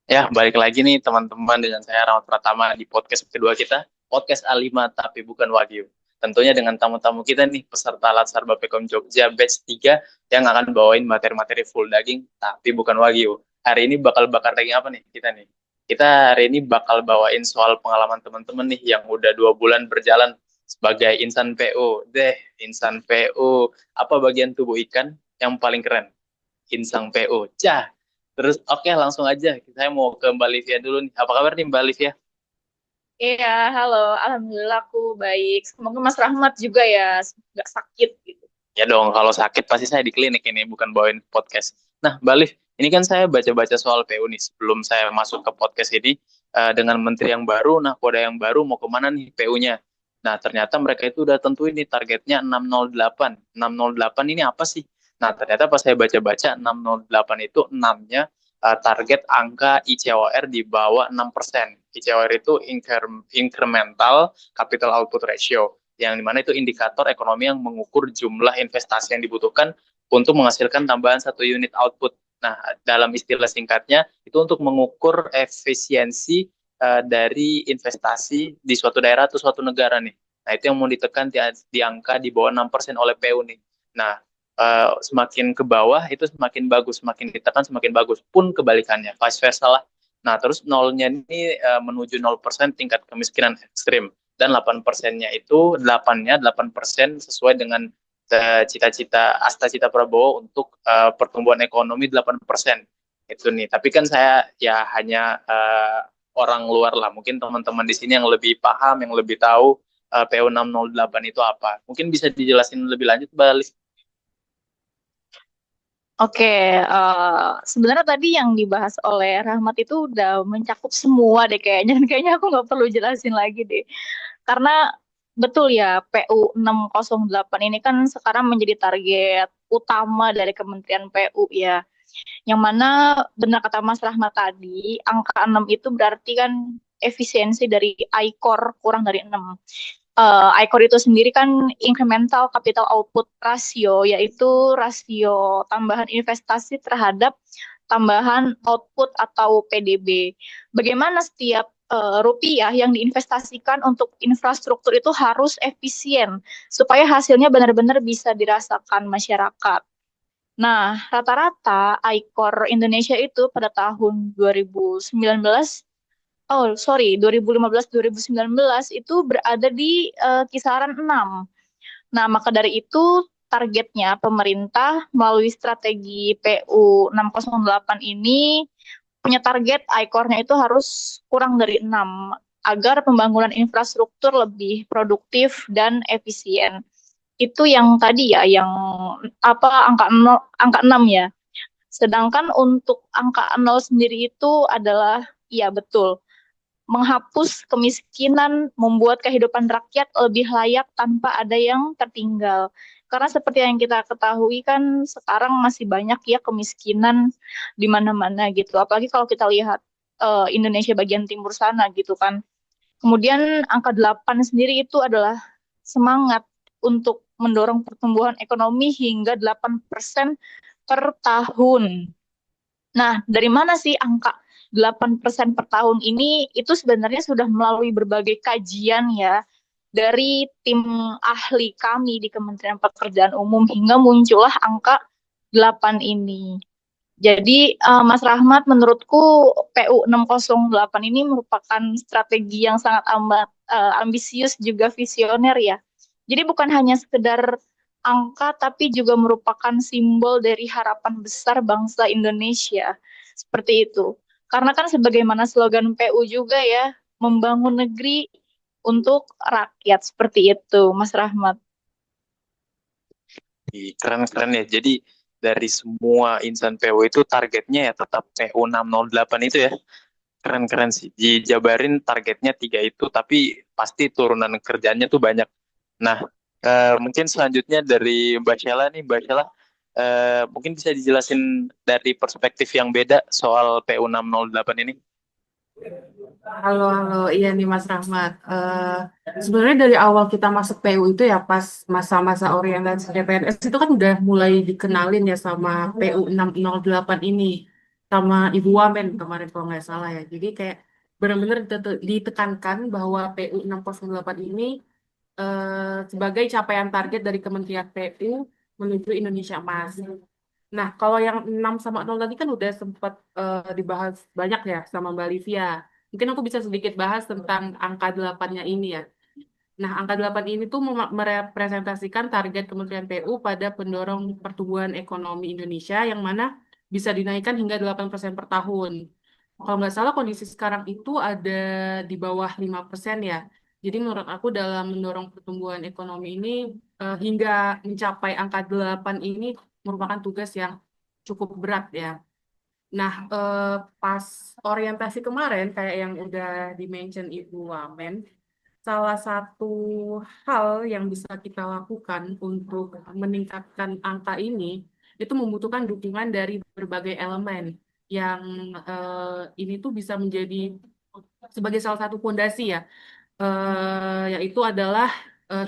Ya, balik lagi nih teman-teman dengan saya Rahmat Pratama di podcast kedua kita, podcast A5 tapi bukan Wagyu. Tentunya dengan tamu-tamu kita nih, peserta Latsar Bappekom Jogja batch 3 yang akan bawain materi-materi full daging tapi bukan Wagyu. Hari ini bakal bakar daging apa nih kita nih? Kita hari ini bakal bawain soal pengalaman teman-teman nih yang udah 2 bulan berjalan sebagai insan PU. Insan PU. Apa bagian tubuh ikan yang paling keren? Insang PU. Cah. Terus oke langsung aja. Saya mau ke Mbak Livia dulu nih. Apa kabar nih Mbak Livia? Iya, halo. Alhamdulillah aku baik. Semoga Mas Rahmat juga ya nggak sakit gitu. Ya dong, kalau sakit pasti saya di klinik ini, bukan bawain podcast. Nah, Mbak Liv, ini kan saya baca-baca soal PU nih sebelum saya masuk ke podcast ini dengan menteri yang baru. Nah, kode yang baru mau kemana nih PU-nya? Nah, ternyata mereka itu udah tentuin nih targetnya 608. 608 ini apa sih? Nah, ternyata pas saya baca-baca 608 itu 6-nya target angka ICOR di bawah 6%. ICOR itu incremental capital output ratio yang dimana itu indikator ekonomi yang mengukur jumlah investasi yang dibutuhkan untuk menghasilkan tambahan 1 unit output. Nah, dalam istilah singkatnya itu untuk mengukur efisiensi dari investasi di suatu daerah atau suatu negara nih. Nah, itu yang mau ditekan di angka di bawah 6% oleh PU nih. Nah, semakin ke bawah itu semakin bagus, semakin ditekan semakin bagus. Pun kebalikannya, vice versa lah. Nah, terus nolnya ini menuju 0% tingkat kemiskinan ekstrim dan 8%-nya itu 8% sesuai dengan cita-cita Asta Cita Prabowo untuk pertumbuhan ekonomi 8% itu nih. Tapi kan saya ya hanya orang luar lah. Mungkin teman-teman di sini yang lebih paham, yang lebih tahu PO 608 itu apa. Mungkin bisa dijelasin lebih lanjut, Balik. Oke, sebenarnya tadi yang dibahas oleh Rahmat itu udah mencakup semua deh kayaknya. Dan kayaknya aku nggak perlu jelasin lagi deh. Karena betul ya, PU 608 ini kan sekarang menjadi target utama dari Kementerian PU ya. Yang mana benar kata Mas Rahmat tadi, angka 6 itu berarti kan efisiensi dari ICOR kurang dari 6. ICOR itu sendiri kan incremental capital output ratio, yaitu rasio tambahan investasi terhadap tambahan output atau PDB. Bagaimana setiap rupiah yang diinvestasikan untuk infrastruktur itu harus efisien supaya hasilnya benar-benar bisa dirasakan masyarakat. Nah, rata-rata ICOR Indonesia itu pada tahun 2019, oh sorry, 2015-2019 itu berada di kisaran 6. Nah, maka dari itu targetnya pemerintah melalui strategi PU 608 ini punya target ICOR-nya itu harus kurang dari 6 agar pembangunan infrastruktur lebih produktif dan efisien. Itu yang tadi ya, yang apa angka 6 ya. Sedangkan untuk angka 0 sendiri itu adalah ya betul menghapus kemiskinan, membuat kehidupan rakyat lebih layak tanpa ada yang tertinggal. Karena seperti yang kita ketahui kan sekarang masih banyak ya kemiskinan di mana-mana gitu. Apalagi kalau kita lihat Indonesia bagian timur sana gitu kan. Kemudian angka 8 sendiri itu adalah semangat untuk mendorong pertumbuhan ekonomi hingga 8% per tahun. Nah, dari mana sih angka 8% per tahun ini? Itu sebenarnya sudah melalui berbagai kajian ya dari tim ahli kami di Kementerian Pekerjaan Umum hingga muncullah angka 8 ini. Jadi, Mas Rahmat, menurutku PU 608 ini merupakan strategi yang sangat amat ambisius juga visioner ya. Jadi bukan hanya sekedar angka, tapi juga merupakan simbol dari harapan besar bangsa Indonesia. Seperti itu. Karena kan sebagaimana slogan PU juga ya, membangun negeri untuk rakyat. Seperti itu, Mas Rahmat. Keren-keren ya. Jadi dari semua insan PU itu targetnya ya tetap PU 608 itu ya. Keren-keren sih. Dijabarin targetnya 3 itu, tapi pasti turunan kerjanya tuh banyak. Nah, mungkin selanjutnya dari Mbak Sheila nih, Mbak Sheila, mungkin bisa dijelasin dari perspektif yang beda soal PU 608 ini. Halo, halo. Iya nih Mas Rahmat. Sebenarnya dari awal kita masuk PU itu ya pas masa-masa orientasi CPNS itu kan udah mulai dikenalin ya sama PU 608 ini. sama Ibu Wamen kemarin kalau nggak salah ya. Jadi kayak benar-benar ditekankan bahwa PU 608 ini sebagai capaian target dari Kementerian PU menuju Indonesia Emas. Nah, kalau yang 6 sama 0 tadi kan udah sempat dibahas banyak ya sama Mbak Livia. Mungkin aku bisa sedikit bahas tentang angka 8-nya ini ya. Nah, angka 8 ini tuh merepresentasikan target Kementerian PU pada pendorong pertumbuhan ekonomi Indonesia yang mana bisa dinaikkan hingga 8% per tahun. Kalau nggak salah kondisi sekarang itu ada di bawah 5% ya. Jadi menurut aku dalam mendorong pertumbuhan ekonomi ini hingga mencapai angka 8 ini merupakan tugas yang cukup berat ya. Nah, pas orientasi kemarin kayak yang udah di-mention Ibu Wamen, salah satu hal yang bisa kita lakukan untuk meningkatkan angka ini itu membutuhkan dukungan dari berbagai elemen yang ini tuh bisa menjadi sebagai salah satu fondasi ya, yaitu adalah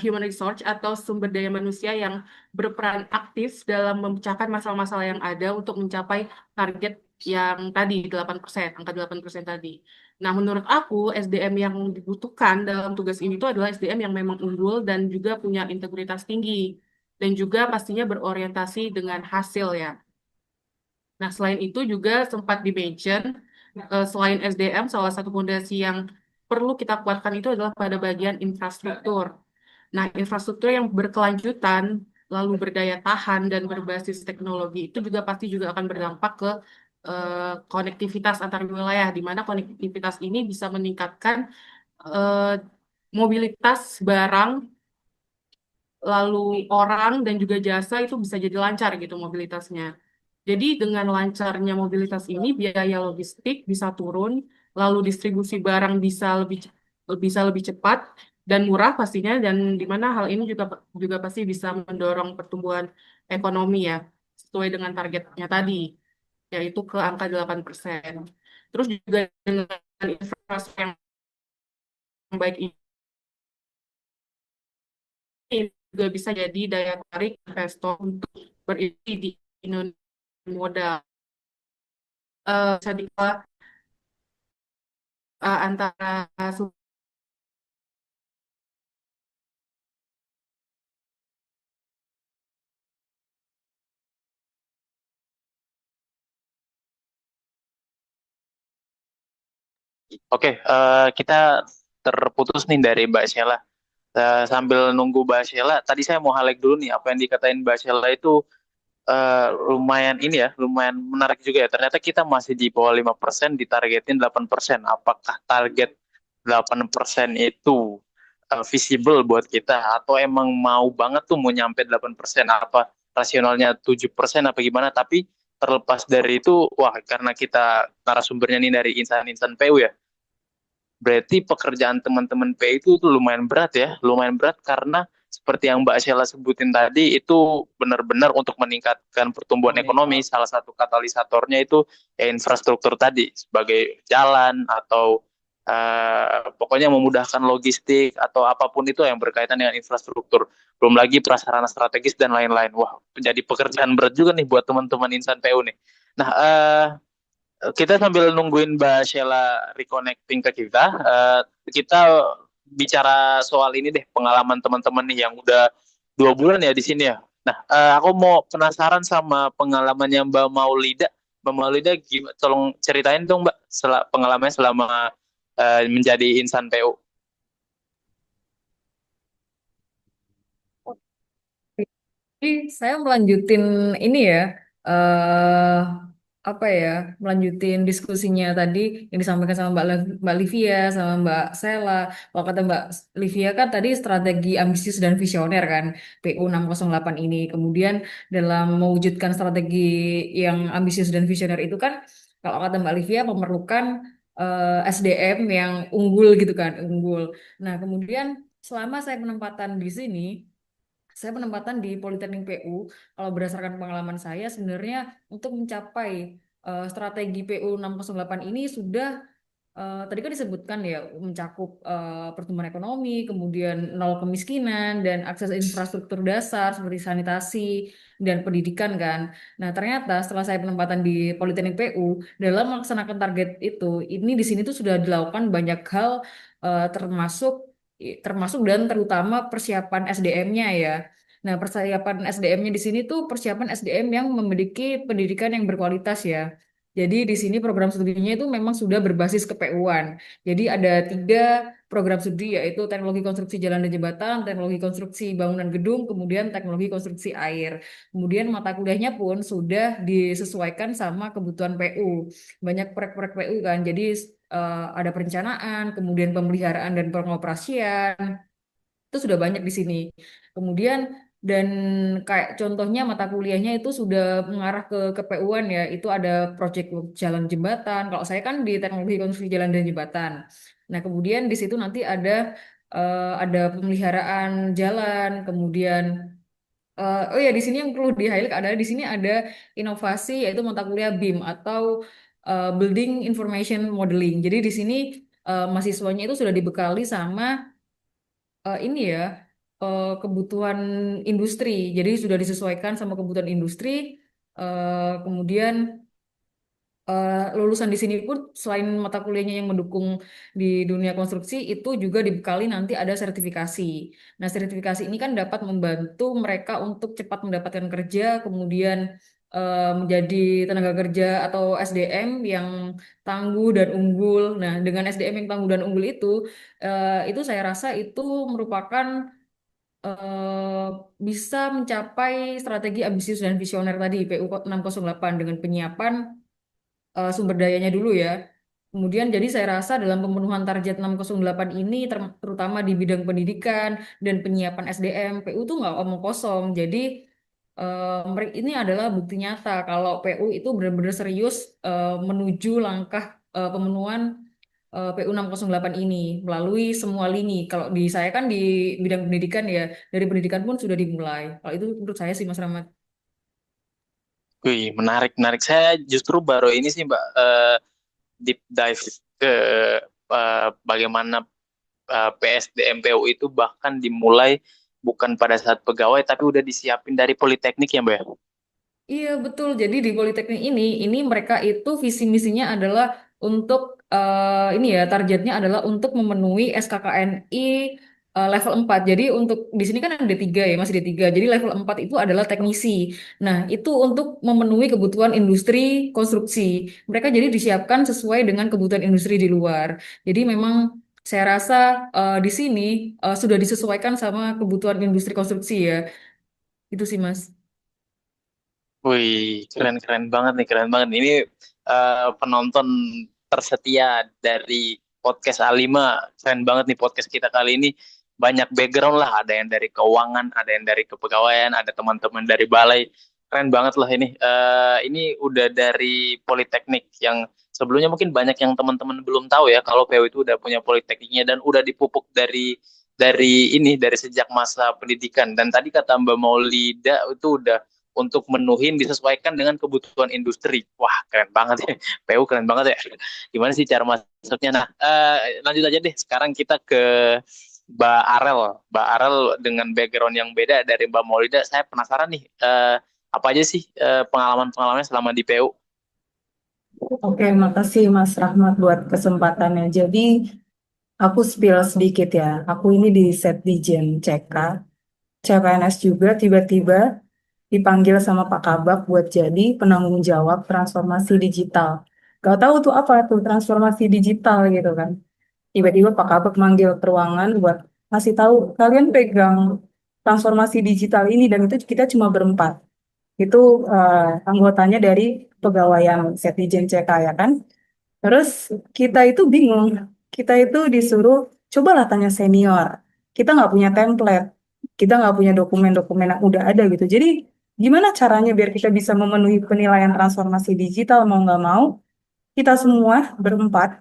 human resource atau sumber daya manusia yang berperan aktif dalam memecahkan masalah-masalah yang ada untuk mencapai target yang tadi 8%, angka 8% tadi. Nah, menurut aku SDM yang dibutuhkan dalam tugas ini itu adalah SDM yang memang unggul dan juga punya integritas tinggi dan juga pastinya berorientasi dengan hasil ya. Nah, selain itu juga sempat di-mention, selain SDM, salah satu fondasi yang perlu kita kuatkan itu adalah pada bagian infrastruktur. Nah, infrastruktur yang berkelanjutan, lalu berdaya tahan dan berbasis teknologi itu juga pasti juga akan berdampak ke konektivitas antar wilayah, di mana konektivitas ini bisa meningkatkan eh, mobilitas barang, lalu orang dan juga jasa itu bisa jadi lancar gitu mobilitasnya. Jadi dengan lancarnya mobilitas ini biaya logistik bisa turun, lalu distribusi barang bisa lebih cepat dan murah pastinya, dan di mana hal ini juga juga pasti bisa mendorong pertumbuhan ekonomi ya sesuai dengan targetnya tadi yaitu ke angka 8%. Terus juga dengan infrastruktur yang baik ini juga bisa jadi daya tarik investor untuk berinvestasi di Indonesia modal. Bisa dikelola antara Oke, kita terputus nih dari Mbak Sheila. Sambil nunggu Mbak Sheila, tadi saya mau highlight dulu nih apa yang dikatain Mbak Sheila itu lumayan ini ya, lumayan menarik juga ya. Ternyata kita masih di bawah 5%, ditargetin 8%. Apakah target 8% itu visible buat kita atau emang mau banget tuh mau nyampe 8%? Apa rasionalnya 7% apa gimana? Tapi terlepas dari itu, wah karena kita narasumbernya nih dari insan-insan PU ya, berarti pekerjaan teman-teman P itu tuh lumayan berat ya, lumayan berat karena seperti yang Mbak Sheila sebutin tadi itu benar-benar untuk meningkatkan pertumbuhan ekonomi. Salah satu katalisatornya itu ya infrastruktur tadi sebagai jalan atau pokoknya memudahkan logistik atau apapun itu yang berkaitan dengan infrastruktur. Belum lagi prasarana strategis dan lain-lain. Wah, menjadi pekerjaan berat juga nih buat teman-teman insan PU nih. Nah, kita sambil nungguin Mbak Sheila reconnecting ke kita, kita bicara soal ini deh, pengalaman teman-teman nih yang udah 2 bulan ya di sini ya. Nah, aku mau penasaran sama pengalamannya Mbak Maulida. Mbak Maulida, tolong ceritain dong Mbak, pengalamannya selama menjadi insan PU. Jadi saya melanjutin ini ya, eh apa ya, melanjutin diskusinya tadi yang disampaikan sama Mbak Livia sama Mbak Sela. Kalau kata Mbak Livia kan tadi strategi ambisius dan visioner kan PU 608 ini. Kemudian dalam mewujudkan strategi yang ambisius dan visioner itu kan, kalau kata Mbak Livia memerlukan SDM yang unggul gitu kan, unggul. Nah, kemudian selama saya penempatan di sini, saya penempatan di Politeknik PU, kalau berdasarkan pengalaman saya sebenarnya untuk mencapai strategi PU 608 ini sudah tadi kan disebutkan ya mencakup pertumbuhan ekonomi, kemudian nol kemiskinan dan akses infrastruktur dasar seperti sanitasi dan pendidikan kan. Nah, ternyata setelah saya penempatan di Politeknik PU dalam melaksanakan target itu, ini di sini tuh sudah dilakukan banyak hal termasuk termasuk dan terutama persiapan SDM-nya ya. Nah, persiapan SDM-nya di sini tuh persiapan SDM yang memiliki pendidikan yang berkualitas ya. Jadi di sini program studinya itu memang sudah berbasis ke-PU-an. Jadi ada 3 program studi yaitu teknologi konstruksi jalan dan jembatan, teknologi konstruksi bangunan gedung, kemudian teknologi konstruksi air. Kemudian mata kuliahnya pun sudah disesuaikan sama kebutuhan PU. Banyak proyek-proyek PU kan. Jadi ada perencanaan, kemudian pemeliharaan dan pengoperasian itu sudah banyak di sini. Kemudian dan kayak contohnya mata kuliahnya itu sudah mengarah ke KPU-an ya, itu ada proyek jalan jembatan. Kalau saya kan di teknologi konstruksi jalan dan jembatan. Nah, kemudian di situ nanti ada pemeliharaan jalan, kemudian oh ya di sini yang perlu di-highlight adalah di sini ada inovasi yaitu mata kuliah BIM atau Building Information Modeling. Jadi di sini mahasiswanya itu sudah dibekali sama ini ya kebutuhan industri. Jadi sudah disesuaikan sama kebutuhan industri. Kemudian lulusan di sini pun selain mata kuliahnya yang mendukung di dunia konstruksi itu juga dibekali nanti ada sertifikasi. Nah, sertifikasi ini kan dapat membantu mereka untuk cepat mendapatkan kerja, kemudian menjadi tenaga kerja atau SDM yang tangguh dan unggul. Nah, dengan SDM yang tangguh dan unggul itu saya rasa itu merupakan eh, bisa mencapai strategi ambisius dan visioner tadi PU 608 dengan penyiapan sumber dayanya dulu ya. Kemudian jadi saya rasa dalam pemenuhan target 608 ini terutama di bidang pendidikan dan penyiapan SDM, PU itu nggak omong kosong. Jadi ini adalah bukti nyata kalau PU itu benar-benar serius menuju langkah pemenuhan PU 608 ini melalui semua lini. Kalau di saya kan di bidang pendidikan ya, dari pendidikan pun sudah dimulai. Kalau itu menurut saya sih Mas Rahmat. Wih, menarik, menarik. Saya justru baru ini sih, Mbak, deep dive ke bagaimana PSDM PU itu bahkan dimulai bukan pada saat pegawai, tapi udah disiapin dari Politeknik ya, Mbak, ya? Iya betul. Jadi di Politeknik ini mereka itu visi misinya adalah untuk ini ya targetnya adalah untuk memenuhi SKKNI level 4. Jadi untuk di sini kan ada 3 ya, masih ada 3. Jadi level 4 itu adalah teknisi. Nah, itu untuk memenuhi kebutuhan industri konstruksi. Mereka jadi disiapkan sesuai dengan kebutuhan industri di luar. Jadi memang saya rasa di sini sudah disesuaikan sama kebutuhan industri konstruksi ya. Itu sih Mas. Wih, keren-keren banget nih, keren banget. Ini penonton tersetia dari podcast A5. Keren banget nih podcast kita kali ini. Banyak background lah, ada yang dari keuangan, ada yang dari kepegawaian, ada teman-teman dari balai. Keren banget lah ini. Ini udah dari Politeknik yang sebelumnya mungkin banyak yang teman-teman belum tahu ya kalau PU itu udah punya Politekniknya dan udah dipupuk dari sejak masa pendidikan. Dan tadi kata Mbak Maulida itu udah untuk menuhin disesuaikan dengan kebutuhan industri. Wah, keren banget ya. PU keren banget ya. Gimana sih cara masuknya? Nah, lanjut aja deh. Sekarang kita ke Mbak Arel. Mbak Arel dengan background yang beda dari Mbak Maulida. Saya penasaran nih, apa aja sih pengalaman-pengalamannya selama di PU? Oke, makasih Mas Rahmat buat kesempatannya. Jadi, aku spill sedikit ya. Aku ini di Setdijen CK, CPNS juga tiba-tiba dipanggil sama Pak Kabak buat jadi penanggung jawab transformasi digital. Gak tahu tuh apa tuh transformasi digital gitu kan. Tiba-tiba Pak Kabak manggil ke ruangan buat ngasih tahu kalian pegang transformasi digital ini dan itu kita cuma berempat. Itu anggotanya dari pegawaian Setdijen CK ya kan. Terus kita itu bingung. Kita itu disuruh cobalah tanya senior. Kita nggak punya template. Kita nggak punya dokumen-dokumen yang udah ada gitu. Jadi gimana caranya biar kita bisa memenuhi penilaian transformasi digital mau nggak mau? Kita semua berempat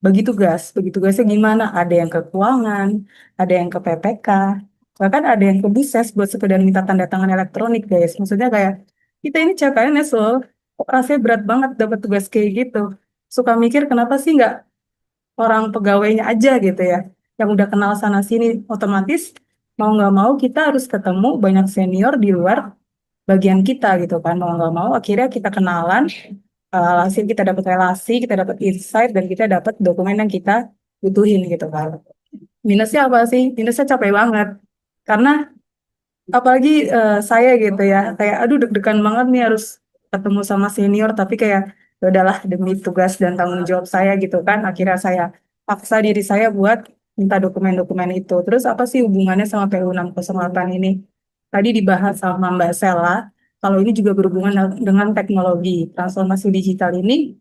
bagi tugas. Bagi tugasnya gimana? Ada yang ke keuangan, ada yang ke PPK, bahkan ada yang ke Buses buat sekedar minta tanda tangan elektronik guys. Maksudnya kayak kita ini CPNS loh. Kok rasanya berat banget dapat tugas kayak gitu. Suka mikir kenapa sih nggak orang pegawainya aja gitu ya, yang udah kenal sana sini, otomatis mau nggak mau kita harus ketemu banyak senior di luar bagian kita gitu kan, mau nggak mau akhirnya kita kenalan, hasil kita dapat relasi, kita dapat insight, dan kita dapat dokumen yang kita butuhin gitu kan. Minusnya apa sih? Minusnya capek banget. Karena apalagi saya gitu ya, kayak aduh deg-degan banget nih harus ketemu sama senior, tapi kayak ya udahlah demi tugas dan tanggung jawab saya gitu kan, akhirnya saya paksa diri saya buat minta dokumen-dokumen itu. Terus apa sih hubungannya sama PU 608 ini? Tadi dibahas sama Mbak Sela, kalau ini juga berhubungan dengan teknologi. Transformasi digital ini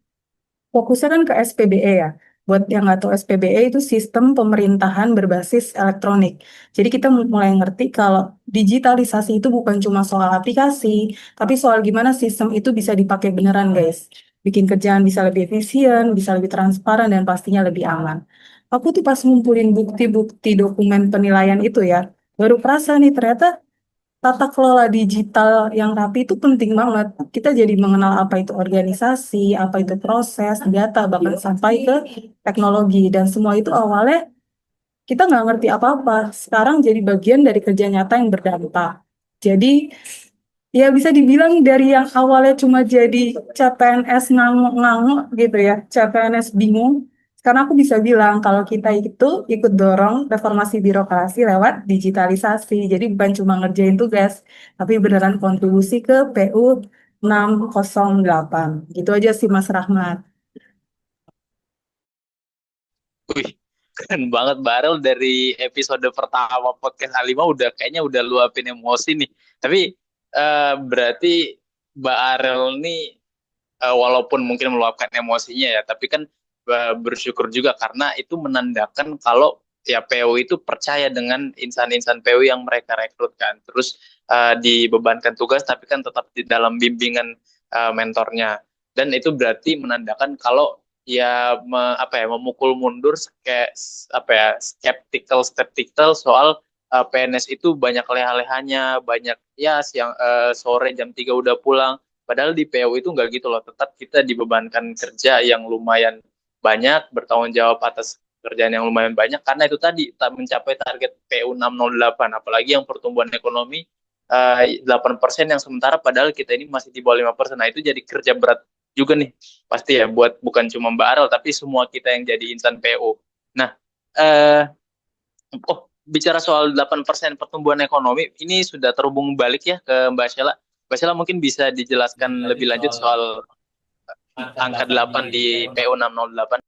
fokusnya kan ke SPBE ya. Buat yang nggak tahu SPBE itu sistem pemerintahan berbasis elektronik. Jadi kita mulai ngerti kalau digitalisasi itu bukan cuma soal aplikasi, tapi soal gimana sistem itu bisa dipakai beneran guys. Bikin kerjaan bisa lebih efisien, bisa lebih transparan, dan pastinya lebih aman. Aku tuh pas ngumpulin bukti-bukti dokumen penilaian itu ya, baru kerasa nih ternyata tata kelola digital yang rapi itu penting banget. Kita jadi mengenal apa itu organisasi, apa itu proses, data, bahkan sampai ke teknologi. Dan semua itu awalnya kita nggak ngerti apa-apa. Sekarang jadi bagian dari kerja nyata yang berdampak. Jadi ya bisa dibilang dari yang awalnya cuma jadi CPNS ngangguk-ngangguk gitu ya, CPNS bingung. Sekarang aku bisa bilang kalau kita itu ikut dorong reformasi birokrasi lewat digitalisasi. Jadi bukan cuma ngerjain tugas, tapi beneran kontribusi ke PU 608. Gitu aja sih Mas Rahmat. Wih, keren banget Barel dari episode pertama podcast A5 udah kayaknya udah luapin emosi nih. Tapi berarti Mbak Arel nih walaupun mungkin meluapkan emosinya ya, tapi kan bersyukur juga karena itu menandakan kalau ya PO itu percaya dengan insan-insan PO yang mereka rekrutkan. Terus dibebankan tugas tapi kan tetap di dalam bimbingan mentornya. Dan itu berarti menandakan kalau ya apa ya memukul mundur kayak apa ya skeptical soal PNS itu banyak leha-lehanya, banyak ya siang sore jam 3 udah pulang. Padahal di PU itu nggak gitu loh, tetap kita dibebankan kerja yang lumayan banyak, bertanggung jawab atas kerjaan yang lumayan banyak, karena itu tadi tak mencapai target PU 608, apalagi yang pertumbuhan ekonomi 8% yang sementara padahal kita ini masih di bawah 5%. Nah itu jadi kerja berat juga nih, pasti ya, buat bukan cuma Mbak Arel, tapi semua kita yang jadi insan PU. Nah, eh, oh bicara soal 8% pertumbuhan ekonomi, ini sudah terhubung balik ya ke Mbak Sheila. Mbak Sheila mungkin bisa dijelaskan lebih lanjut soal angka 8 di PU 608.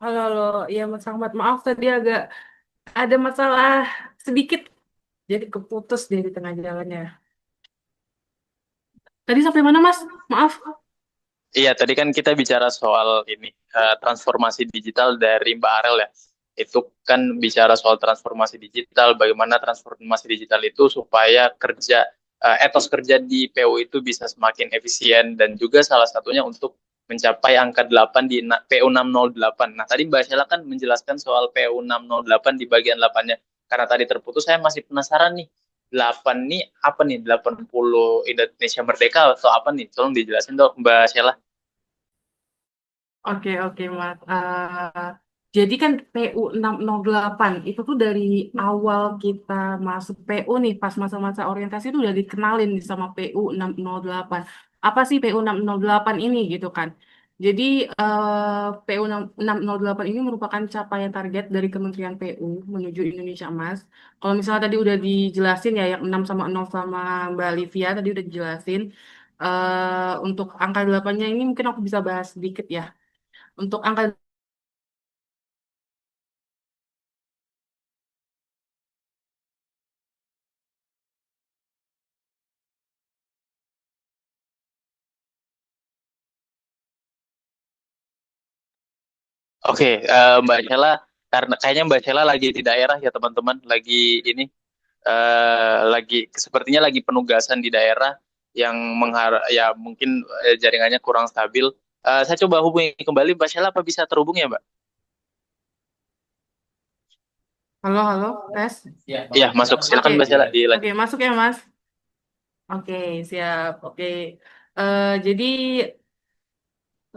Halo, halo. Ya, Mas Ahmad. Maaf tadi agak ada masalah sedikit. Jadi keputus di tengah jalannya. Tadi sampai mana, Mas? Maaf. Iya, tadi kan kita bicara soal ini transformasi digital dari Mbak Arel ya. Itu kan bicara soal transformasi digital, bagaimana transformasi digital itu supaya kerja etos kerja di PU itu bisa semakin efisien dan juga salah satunya untuk mencapai angka 8 di PU 608. Nah, tadi Mbak Sheila kan menjelaskan soal PU 608 di bagian 8-nya. Karena tadi terputus, saya masih penasaran nih. 8 nih apa nih? 80 Indonesia Merdeka atau apa nih? Tolong dijelasin dong Mbak Sheila. Oke, oke, Mas. Jadi kan PU 608 itu tuh dari awal kita masuk PU nih, pas masa-masa orientasi itu udah dikenalin nih sama PU 608. Apa sih PU 608 ini gitu kan? Jadi PU 608 ini merupakan capaian target dari Kementerian PU menuju Indonesia Emas. Kalau misalnya tadi udah dijelasin ya, yang 6 sama 0 sama Mbak Livia tadi udah dijelasin. Untuk angka 8-nya ini mungkin aku bisa bahas sedikit ya. Untuk angka Oke, Mbak Sheila, karena kayaknya Mbak Sheila lagi di daerah ya teman-teman, lagi ini lagi sepertinya lagi penugasan di daerah yang ya mungkin jaringannya kurang stabil. Saya coba hubungi kembali Mbak Sheila, apa bisa terhubung ya Mbak? halo, halo, tes. Iya, masuk. Oke, Silakan Mbak Sheila oke, dilanjut. masuk ya, Mas. Oke, siap. Oke. Jadi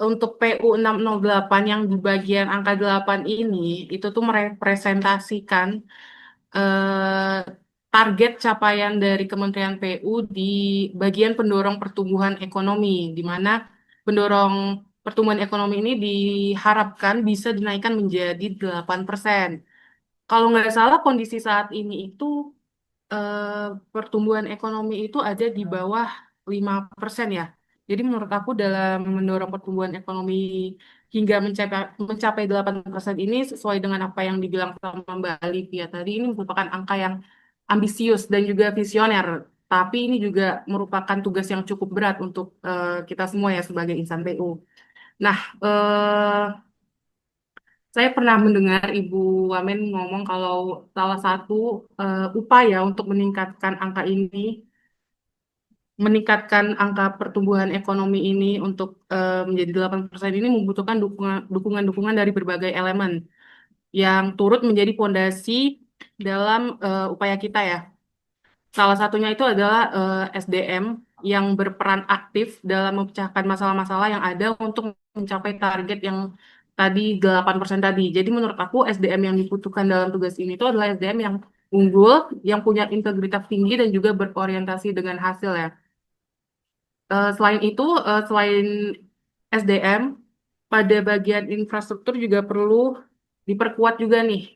untuk PU 608 yang di bagian angka 8 ini, itu tuh merepresentasikan eh, target capaian dari Kementerian PU di bagian pendorong pertumbuhan ekonomi, di mana pendorong pertumbuhan ekonomi ini diharapkan bisa dinaikkan menjadi 8%. Kalau nggak salah kondisi saat ini itu eh, pertumbuhan ekonomi itu ada di bawah 5% ya. Jadi menurut aku dalam mendorong pertumbuhan ekonomi hingga mencapai 8% ini sesuai dengan apa yang dibilang sama Mbak Alivia tadi, ini merupakan angka yang ambisius dan juga visioner. Tapi ini juga merupakan tugas yang cukup berat untuk kita semua ya sebagai insan PU. Nah, saya pernah mendengar Ibu Wamen ngomong kalau salah satu upaya untuk meningkatkan angka pertumbuhan ekonomi ini untuk menjadi 8% ini membutuhkan dukungan-dukungan dari berbagai elemen yang turut menjadi fondasi dalam upaya kita ya. Salah satunya itu adalah SDM yang berperan aktif dalam memecahkan masalah-masalah yang ada untuk mencapai target yang tadi 8% tadi. Jadi menurut aku SDM yang dibutuhkan dalam tugas ini itu adalah SDM yang unggul, yang punya integritas tinggi dan juga berorientasi dengan hasil ya. Selain itu, selain SDM, pada bagian infrastruktur juga perlu diperkuat juga nih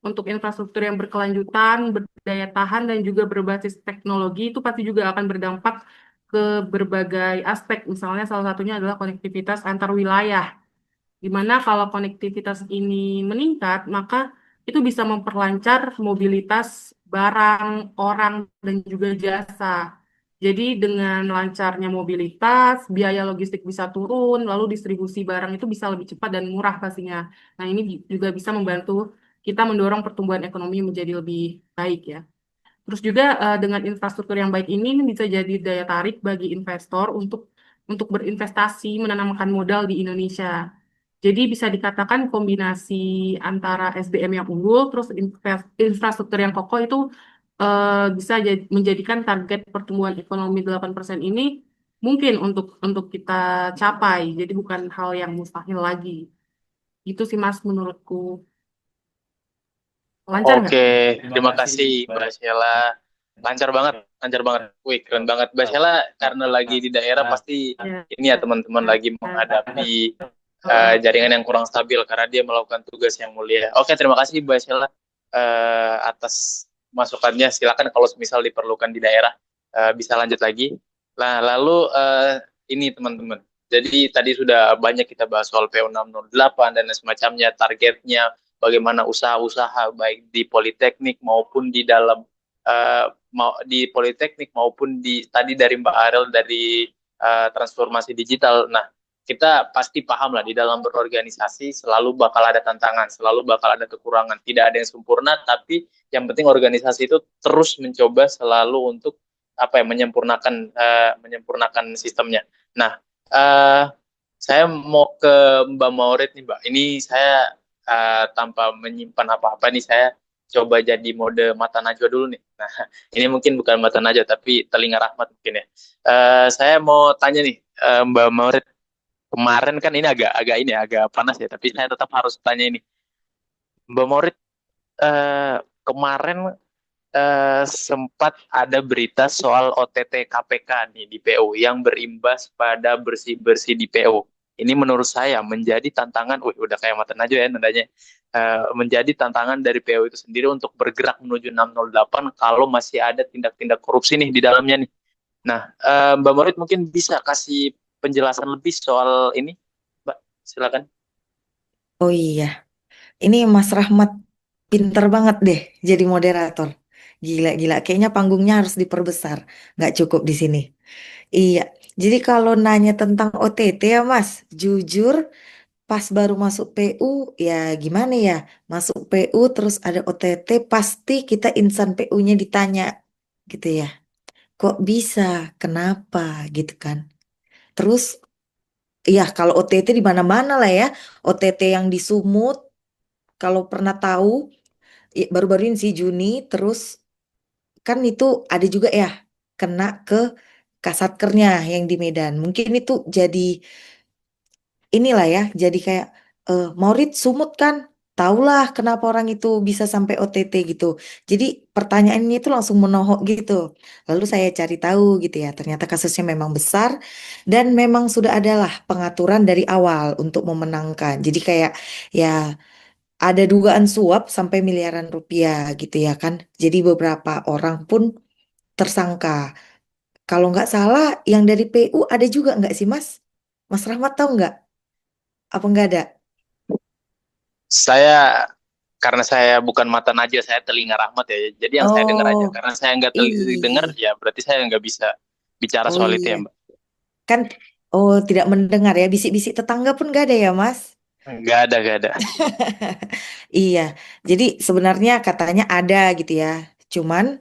untuk infrastruktur yang berkelanjutan, berdaya tahan, dan juga berbasis teknologi itu pasti juga akan berdampak ke berbagai aspek. Misalnya salah satunya adalah konektivitas antar wilayah, di mana kalau konektivitas ini meningkat, maka itu bisa memperlancar mobilitas barang, orang, dan juga jasa. Jadi dengan lancarnya mobilitas, biaya logistik bisa turun, lalu distribusi barang itu bisa lebih cepat dan murah pastinya. Nah, ini juga bisa membantu kita mendorong pertumbuhan ekonomi menjadi lebih baik ya. Terus juga dengan infrastruktur yang baik ini bisa jadi daya tarik bagi investor untuk berinvestasi menanamkan modal di Indonesia. Jadi bisa dikatakan kombinasi antara SDM yang unggul terus infrastruktur yang kokoh itu bisa menjadikan target pertumbuhan ekonomi 8% ini mungkin untuk kita capai. Jadi bukan hal yang mustahil lagi. Itu sih Mas menurutku. Lancar nggak? Oke, terima kasih Mbak Sheila. Lancar banget, lancar banget. Wih, keren banget. Mbak Sheila karena lagi di daerah pasti Ya. ini ya teman-teman lagi menghadapi jaringan yang kurang stabil karena dia melakukan tugas yang mulia. Oke, terima kasih Mbak Sheila atas masukannya. Silakan kalau misal diperlukan di daerah bisa lanjut lagi. Nah, lalu ini teman-teman. Jadi tadi sudah banyak kita bahas soal PU 608 dan semacamnya, targetnya, bagaimana usaha-usaha baik di politeknik maupun di dalam di politeknik maupun di tadi dari Mbak Arel dari transformasi digital. Nah, kita pasti paham lah di dalam berorganisasi selalu bakal ada tantangan, selalu bakal ada kekurangan. Tidak ada yang sempurna, tapi yang penting organisasi itu terus mencoba selalu untuk apa ya menyempurnakan sistemnya. Nah, saya mau ke Mbak Maurid nih, Mbak. Ini saya tanpa menyimpan apa-apa nih, saya coba jadi mode mata najwa dulu nih. Nah, ini mungkin bukan mata najwa tapi telinga rahmat mungkin ya. Saya mau tanya nih, Mbak Maurid. Kemarin kan ini agak ini ya, agak panas ya, tapi saya tetap harus tanya ini. Mbak Morit, kemarin sempat ada berita soal OTT KPK nih di PO yang berimbas pada bersih-bersih di PO. Ini menurut saya menjadi tantangan, udah kayak mata aja ya nadanya, menjadi tantangan dari PO itu sendiri untuk bergerak menuju 608 kalau masih ada tindak-tindak korupsi nih di dalamnya nih. Nah, Mbak Morit mungkin bisa kasih penjelasan lebih soal ini, Mbak. Silakan. Oh iya, ini Mas Rahmat pinter banget deh jadi moderator. Gila-gila, kayaknya panggungnya harus diperbesar. Nggak cukup di sini. Iya, jadi kalau nanya tentang OTT ya Mas, jujur pas baru masuk PU, ya gimana ya, masuk PU terus ada OTT, pasti kita insan PU-nya ditanya gitu ya. Kok bisa? Kenapa? Gitu kan. Terus ya kalau OTT di mana-mana lah ya. OTT yang di Sumut, kalau pernah tahu, baru-baru ini sih Juni, terus kan itu ada juga ya kena ke Kasatkernya yang di Medan. Mungkin itu jadi inilah ya, jadi kayak Maurid sumut kan, tahulah kenapa orang itu bisa sampai OTT gitu. Jadi pertanyaan ini tuh langsung menohok gitu. Lalu saya cari tahu gitu ya, ternyata kasusnya memang besar dan memang sudah adalah pengaturan dari awal untuk memenangkan. Jadi kayak ya ada dugaan suap sampai miliaran rupiah gitu ya kan. Jadi beberapa orang pun tersangka. Kalau nggak salah, yang dari PU ada juga nggak sih Mas? Mas Rahmat tahu nggak? Apa nggak ada? Saya karena saya bukan mata najwa, saya telinga Rahmat ya. Jadi yang saya dengar aja. Oh, Karena saya nggak dengar, ih. ya berarti saya nggak bisa bicara Oh soal itu iya. ya, Mbak. Kan, oh tidak mendengar ya. Bisik-bisik tetangga pun nggak ada ya Mas? Nggak ada, nggak ada. Iya. Jadi sebenarnya katanya ada gitu ya. Cuman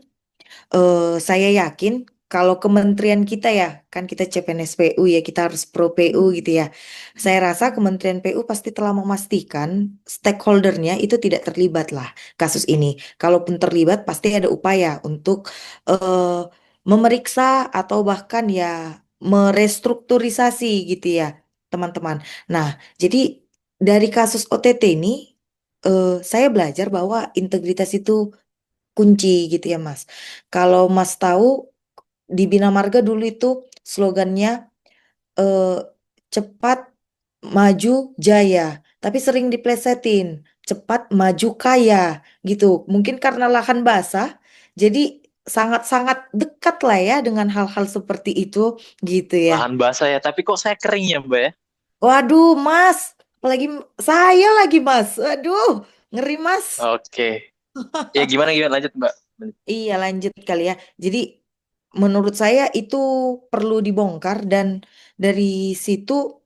saya yakin kalau kementerian kita ya, kan kita CPNS PU ya, kita harus pro PU gitu ya. Saya rasa Kementerian PU pasti telah memastikan stakeholdernya itu tidak terlibat lah kasus ini. Kalaupun terlibat, pasti ada upaya untuk eh, memeriksa atau bahkan ya merestrukturisasi gitu ya, teman-teman. Nah, jadi dari kasus OTT ini, saya belajar bahwa integritas itu kunci gitu ya Mas. Kalau Mas tahu di Bina Marga dulu itu slogannya eh, cepat maju jaya, tapi sering diplesetin cepat maju kaya gitu. Mungkin karena lahan basah, jadi sangat-sangat dekat lah ya dengan hal-hal seperti itu gitu ya. Lahan basah ya, tapi kok saya kering ya, Mbak ya? Waduh Mas, apalagi saya lagi Mas. Waduh, ngeri Mas. Oke. Ya gimana gimana lanjut, Mbak. Iya lanjut kali ya. Jadi menurut saya itu perlu dibongkar dan dari situ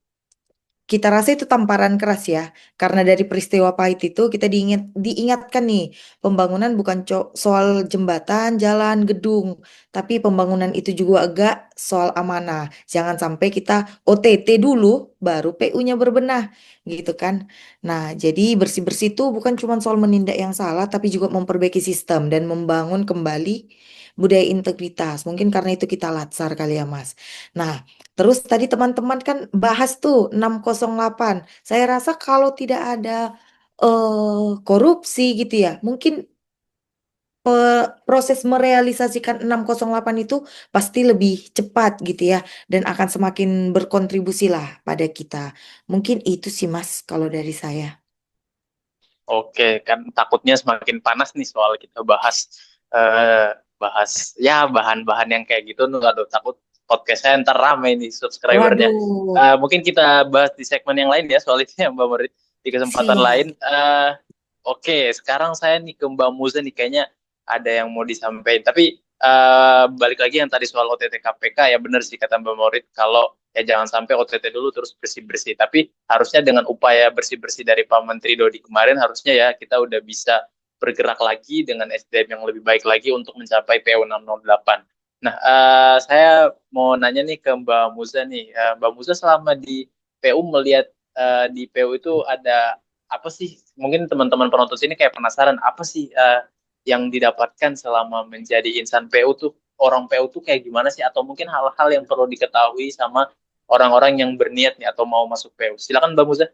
kita rasa itu tamparan keras ya. Karena dari peristiwa pahit itu kita diingatkan nih, pembangunan bukan soal jembatan, jalan, gedung, tapi pembangunan itu juga agak soal amanah. Jangan sampai kita OTT dulu baru PU-nya berbenah gitu kan. Nah, jadi bersih-bersih itu bukan cuma soal menindak yang salah tapi juga memperbaiki sistem dan membangun kembali budaya integritas. Mungkin karena itu kita latsar kali ya, Mas. Nah, terus tadi teman-teman kan bahas tuh 608. Saya rasa kalau tidak ada korupsi gitu ya, mungkin proses merealisasikan 608 itu pasti lebih cepat gitu ya dan akan semakin berkontribusi lah pada kita. Mungkin itu sih Mas kalau dari saya. Oke, kan takutnya semakin panas nih soal kita bahas eh bahas ya bahan-bahan yang kayak gitu. Aduh, takut podcast saya ntar rame nih subscribernya. Waduh, Mungkin kita bahas di segmen yang lain ya soal itu ya, Mbak Merit, di kesempatan lain. siap. Oke, sekarang saya nih ke Mbak Muza nih, kayaknya ada yang mau disampaikan. Tapi balik lagi yang tadi soal OTT KPK, ya benar sih kata Mbak Morit, kalau ya jangan sampai OTT dulu terus bersih-bersih. Tapi harusnya dengan upaya bersih-bersih dari Pak Menteri Dodi kemarin, harusnya ya kita udah bisa bergerak lagi dengan SDM yang lebih baik lagi untuk mencapai PU 608. Nah, saya mau nanya nih ke Mbak Muza nih. Mbak Muza selama di PU melihat di PU itu ada apa sih? Mungkin teman-teman penonton sini kayak penasaran apa sih yang didapatkan selama menjadi insan PU tuh, orang PU tuh kayak gimana sih, atau mungkin hal-hal yang perlu diketahui sama orang-orang yang berniat nih atau mau masuk PU. Silakan Mbak Muza.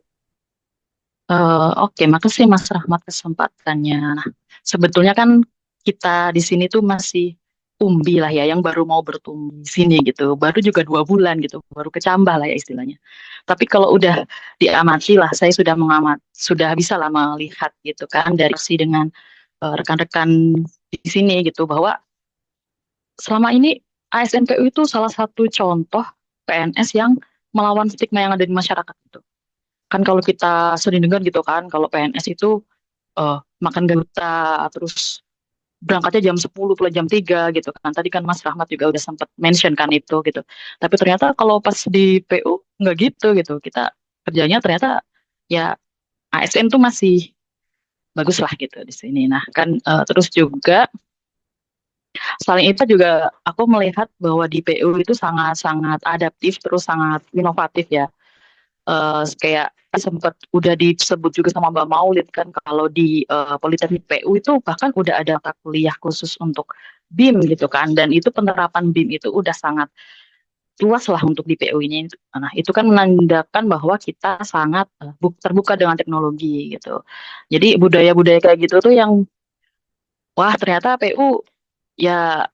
Oke, makasih Mas Rahmat kesempatannya. Nah, sebetulnya kan kita di sini tuh masih umbi lah ya, yang baru mau bertumbuh di sini gitu. Baru juga 2 bulan gitu, baru kecambah lah ya istilahnya. Tapi kalau udah diamati lah, saya sudah sudah bisa lah melihat gitu kan dari si dengan rekan-rekan di sini gitu bahwa selama ini ASN PU itu salah satu contoh PNS yang melawan stigma yang ada di masyarakat gitu. Kan kalau kita sering dengar gitu kan, kalau PNS itu makan garuta, terus berangkatnya jam 10 pulang jam 3 gitu kan. Tadi kan Mas Rahmat juga udah sempat mention kan itu gitu. Tapi ternyata kalau pas di PU nggak gitu gitu. Kita kerjanya ternyata ya ASN tuh masih bagus lah gitu di sini. Nah kan terus juga selain itu juga aku melihat bahwa di PU itu sangat-sangat adaptif terus sangat inovatif ya. Kayak sempat udah disebut juga sama Mbak Maulid kan kalau di Politeknik PU itu bahkan udah ada mata kuliah khusus untuk BIM gitu kan dan itu penerapan BIM itu udah sangat luas lah untuk di PU ini. Nah, itu kan menandakan bahwa kita sangat terbuka dengan teknologi gitu. Jadi budaya-budaya kayak gitu tuh yang wah ternyata PU ya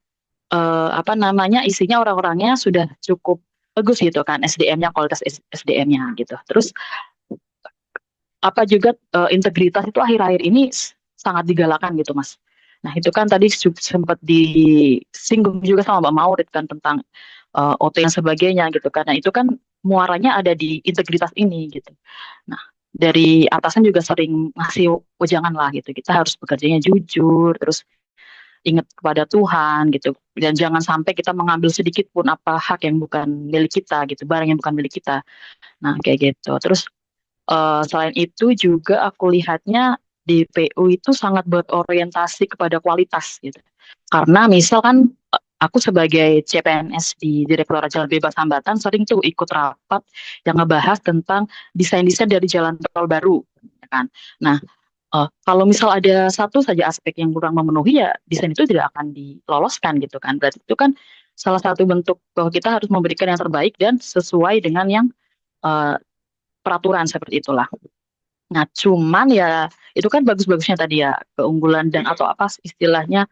apa namanya isinya orang-orangnya sudah cukup bagus gitu kan SDM-nya kualitas SDM-nya gitu. Terus apa juga integritas itu akhir-akhir ini sangat digalakan gitu Mas. Nah itu kan tadi sempat disinggung juga sama Mbak Maurid kan tentang OT dan sebagainya gitu. Karena itu kan muaranya ada di integritas ini gitu. Nah dari atasan juga sering ngasih wejangan lah gitu. Kita harus bekerjanya jujur, terus ingat kepada Tuhan gitu. Dan jangan sampai kita mengambil sedikit pun apa hak yang bukan milik kita gitu, barang yang bukan milik kita. Nah kayak gitu. Terus selain itu juga aku lihatnya di PU itu sangat berorientasi kepada kualitas gitu. Karena misal kan aku sebagai CPNS di Direktorat Jalan Bebas Hambatan sering tuh ikut rapat yang ngebahas tentang desain-desain dari jalan tol baru, ya kan. Nah, kalau misal ada satu saja aspek yang kurang memenuhi ya desain itu tidak akan diloloskan gitu kan. Berarti itu kan salah satu bentuk bahwa kita harus memberikan yang terbaik dan sesuai dengan yang eh, peraturan seperti itulah. Nah, cuman ya itu kan bagus-bagusnya tadi ya keunggulan dan atau apa istilahnya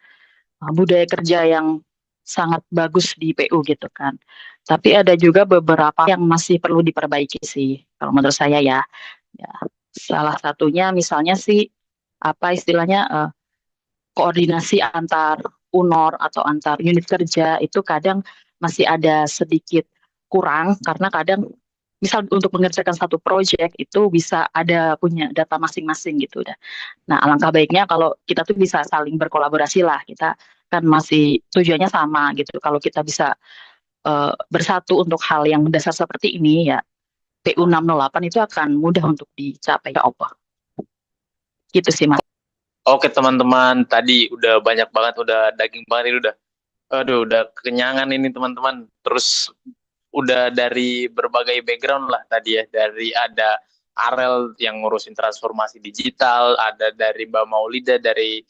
budaya kerja yang sangat bagus di PU gitu kan. Tapi ada juga beberapa yang masih perlu diperbaiki sih kalau menurut saya ya. Ya, salah satunya misalnya sih apa istilahnya koordinasi antar UNOR atau antar unit kerja itu kadang masih ada sedikit kurang karena kadang misal untuk mengerjakan satu proyek itu bisa ada punya data masing-masing gitu udah. Nah, alangkah baiknya kalau kita tuh bisa saling berkolaborasi lah. Kita kan masih tujuannya sama gitu. Kalau kita bisa bersatu untuk hal yang dasar seperti ini ya PU 608 itu akan mudah untuk dicapai ya Allah. Gitu sih Mas. Oke teman-teman, tadi udah banyak banget, udah daging banget ini udah kekenyangan ini teman-teman. Terus udah dari berbagai background lah tadi ya, dari ada Arel yang ngurusin transformasi digital, ada dari Mbak Maulida dari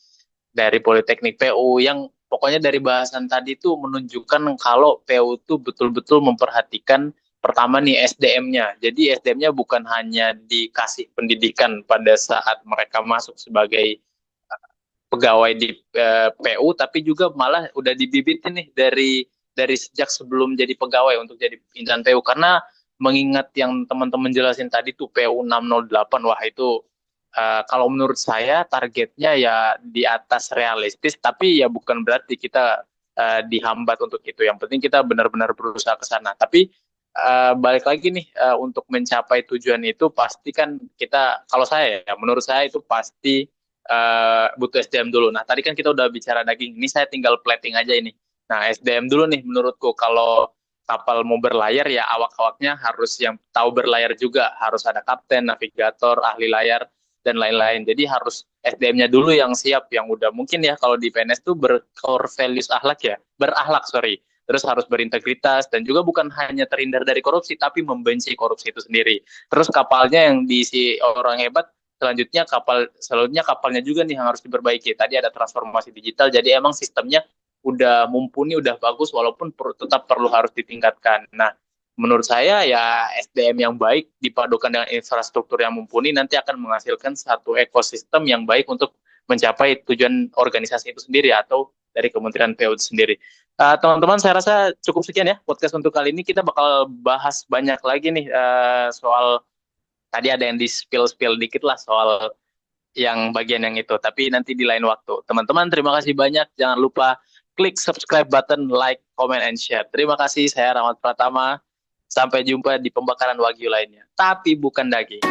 Politeknik PU yang pokoknya dari bahasan tadi tuh menunjukkan kalau PU tuh betul-betul memperhatikan pertama nih SDM-nya. Jadi SDM-nya bukan hanya dikasih pendidikan pada saat mereka masuk sebagai pegawai di PU, tapi juga malah udah dibibitin nih dari sejak sebelum jadi pegawai untuk jadi pimpinan PU. Karena mengingat yang teman-teman jelasin tadi tuh PU 608, wah itu kalau menurut saya targetnya ya di atas realistis, tapi ya bukan berarti kita dihambat untuk itu. Yang penting kita benar-benar berusaha ke sana. Tapi balik lagi nih untuk mencapai tujuan itu pasti kan kita, kalau saya ya menurut saya itu pasti butuh SDM dulu. Nah tadi kan kita udah bicara daging, ini saya tinggal plating aja ini. Nah SDM dulu nih menurutku, kalau kapal mau berlayar ya awak-awaknya harus yang tahu berlayar juga, harus ada kapten, navigator, ahli layar dan lain-lain. Jadi harus SDM-nya dulu yang siap, yang udah mungkin ya kalau di PNS tuh bercore values berakhlak sorry. Terus harus berintegritas dan juga bukan hanya terhindar dari korupsi tapi membenci korupsi itu sendiri. Terus kapalnya yang diisi orang hebat, selanjutnya kapalnya juga nih yang harus diperbaiki. Tadi ada transformasi digital, jadi emang sistemnya udah mumpuni, udah bagus, walaupun tetap perlu harus ditingkatkan. Nah, menurut saya ya SDM yang baik dipadukan dengan infrastruktur yang mumpuni nanti akan menghasilkan satu ekosistem yang baik untuk mencapai tujuan organisasi itu sendiri atau dari Kementerian PU itu sendiri. Teman-teman, saya rasa cukup sekian ya podcast untuk kali ini. Kita bakal bahas banyak lagi nih soal tadi ada yang di spill dikit lah soal yang bagian yang itu, tapi nanti di lain waktu. Teman-teman, terima kasih banyak. Jangan lupa klik subscribe button, like, comment, and share. Terima kasih, saya Rahmat Pratama. Sampai jumpa di pembakaran wagyu lainnya. Tapi bukan daging.